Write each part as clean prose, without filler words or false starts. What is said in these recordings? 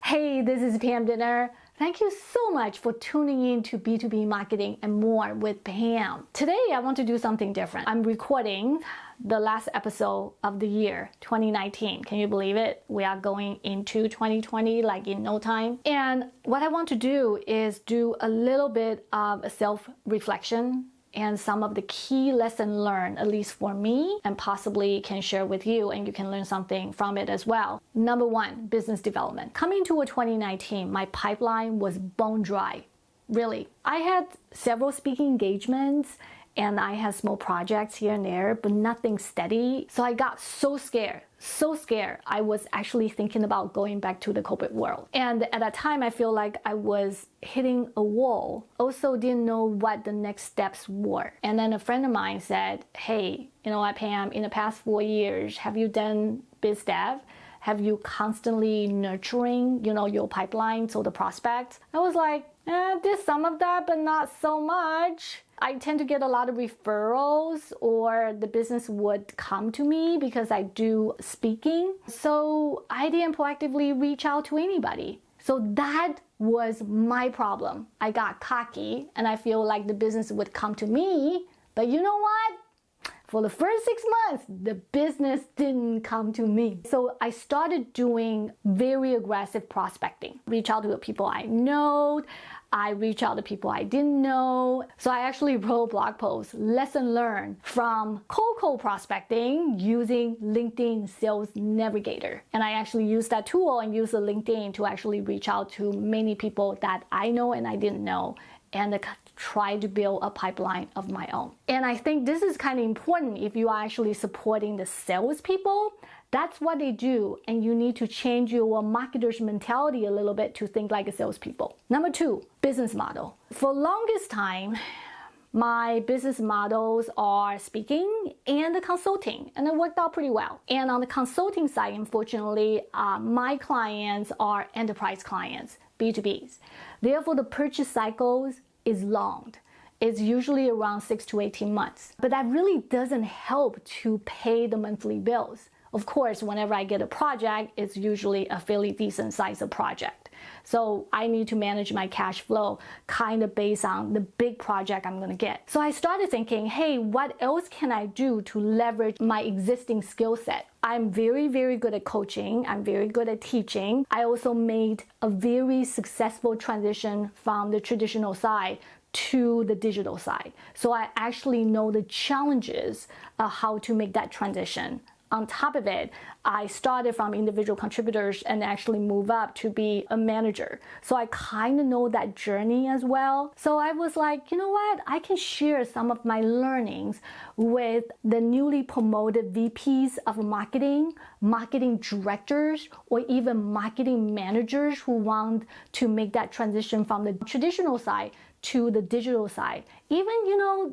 Hey, this is Pam Didner. Thank you so much for tuning in to B2B Marketing and More with Pam. Today, I want to do something different. I'm recording the last episode of the year, 2019. Can you believe it? We are going into 2020 like in no time. And what I want to do is do a little bit of a self-reflection and some of the key lessons learned, at least for me, and possibly can share with you and you can learn something from it as well. Number one, business development. Coming to 2019, my pipeline was bone dry. Really. I had several speaking engagements and I had small projects here and there, but nothing steady. So I got so scared. I was actually thinking about going back to the corporate world. And at that time, I feel like I was hitting a wall. Also didn't know what the next steps were. And then a friend of mine said, hey, you know what, Pam, in the past 4 years, have you done biz dev? Have you constantly nurturing, your pipeline, so the prospects? I was like, did some of that, but not so much. I tend to get a lot of referrals or the business would come to me because I do speaking. So I didn't proactively reach out to anybody. So that was my problem. I got cocky and I feel like the business would come to me. But you know what? For the first 6 months, the business didn't come to me. So I started doing very aggressive prospecting. Reach out to the people I know. I reach out to people I didn't know. So I actually wrote blog posts, lesson learned from cold prospecting using LinkedIn Sales Navigator. And I actually used that tool and used the LinkedIn to actually reach out to many people that I know and I didn't know, and try to build a pipeline of my own. And I think this is kind of important if you are actually supporting the salespeople. That's what they do, and you need to change your marketer's mentality a little bit to think like a salespeople. Number two, business model. For longest time, my business models are speaking and the consulting, and it worked out pretty well. And on the consulting side, unfortunately, my clients are enterprise clients, B2Bs. Therefore, the purchase cycles is long. It's usually around 6 to 18 months. But that really doesn't help to pay the monthly bills. Of course, whenever I get a project, it's usually a fairly decent size of project. So I need to manage my cash flow kind of based on the big project I'm going to get. So I started thinking, hey, what else can I do to leverage my existing skill set? I'm very, very good at coaching. I'm very good at teaching. I also made a very successful transition from the traditional side to the digital side. So I actually know the challenges of how to make that transition. On top of it, I started from individual contributors and actually move up to be a manager. So I kind of know that journey as well. So I was like, you know what? I can share some of my learnings with the newly promoted VPs of marketing, marketing directors, or even marketing managers who want to make that transition from the traditional side to the digital side. Even,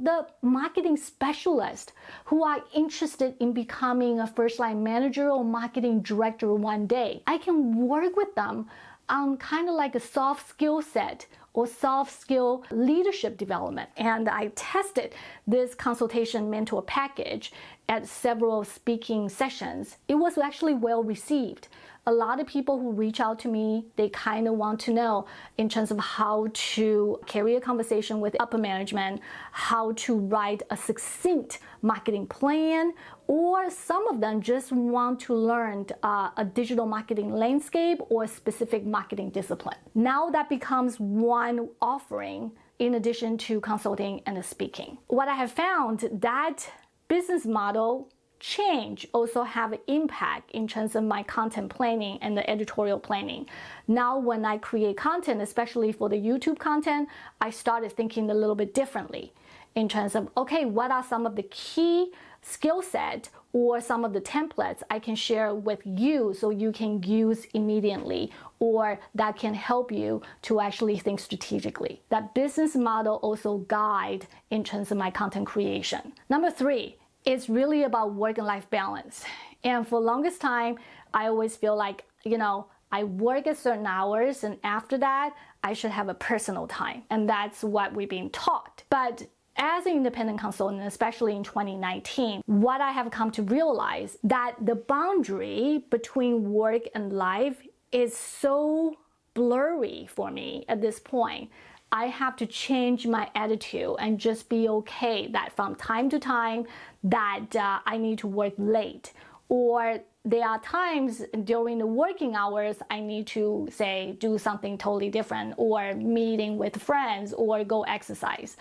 the marketing specialists who are interested in becoming a first-line manager or marketing director one day. I can work with them on kind of like a soft skill set or soft skill leadership development. And I tested this consultation mentor package at several speaking sessions. It was actually well received. A lot of people who reach out to me, they kind of want to know in terms of how to carry a conversation with upper management, how to write a succinct marketing plan, or some of them just want to learn a digital marketing landscape or a specific marketing discipline. Now that becomes one offering in addition to consulting and speaking. What I have found that business model change also have an impact in terms of my content planning and the editorial planning. Now when I create content, especially for the YouTube content, I started thinking a little bit differently in terms of, okay, what are some of the key skill set or some of the templates I can share with you so you can use immediately, or that can help you to actually think strategically. That business model also guide in terms of my content creation. Number three, it's really about work and life balance. And for longest time, I always feel like, I work at certain hours and after that, I should have a personal time. And that's what we've been taught. But as an independent consultant, especially in 2019, what I have come to realize that the boundary between work and life is so blurry for me at this point. I have to change my attitude and just be okay that from time to time that I need to work late, or there are times during the working hours I need to say do something totally different, or meeting with friends, or go exercise.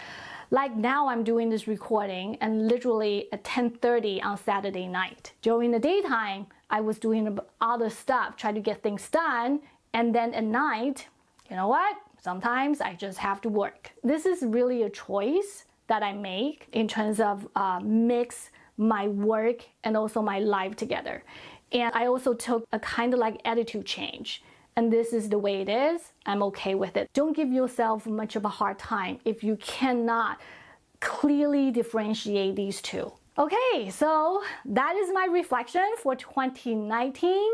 Like now I'm doing this recording and literally at 10:30 on Saturday night. During the daytime, I was doing other stuff, trying to get things done, and then at night, you know what? Sometimes I just have to work. This is really a choice that I make in terms of mix my work and also my life together. And I also took a kind of like attitude change. And this is the way it is. I'm okay with it. Don't give yourself much of a hard time if you cannot clearly differentiate these two. Okay, so that is my reflection for 2019.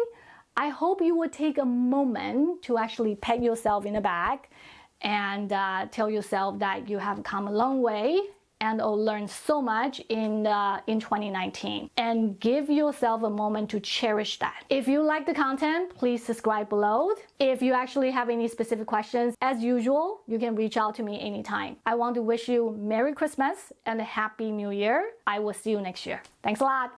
I hope you will take a moment to actually pat yourself in the back and tell yourself that you have come a long way and learned so much in 2019, and give yourself a moment to cherish that. If you like the content, please subscribe below. If you actually have any specific questions, as usual, you can reach out to me anytime. I want to wish you Merry Christmas and a Happy New Year. I will see you next year. Thanks a lot.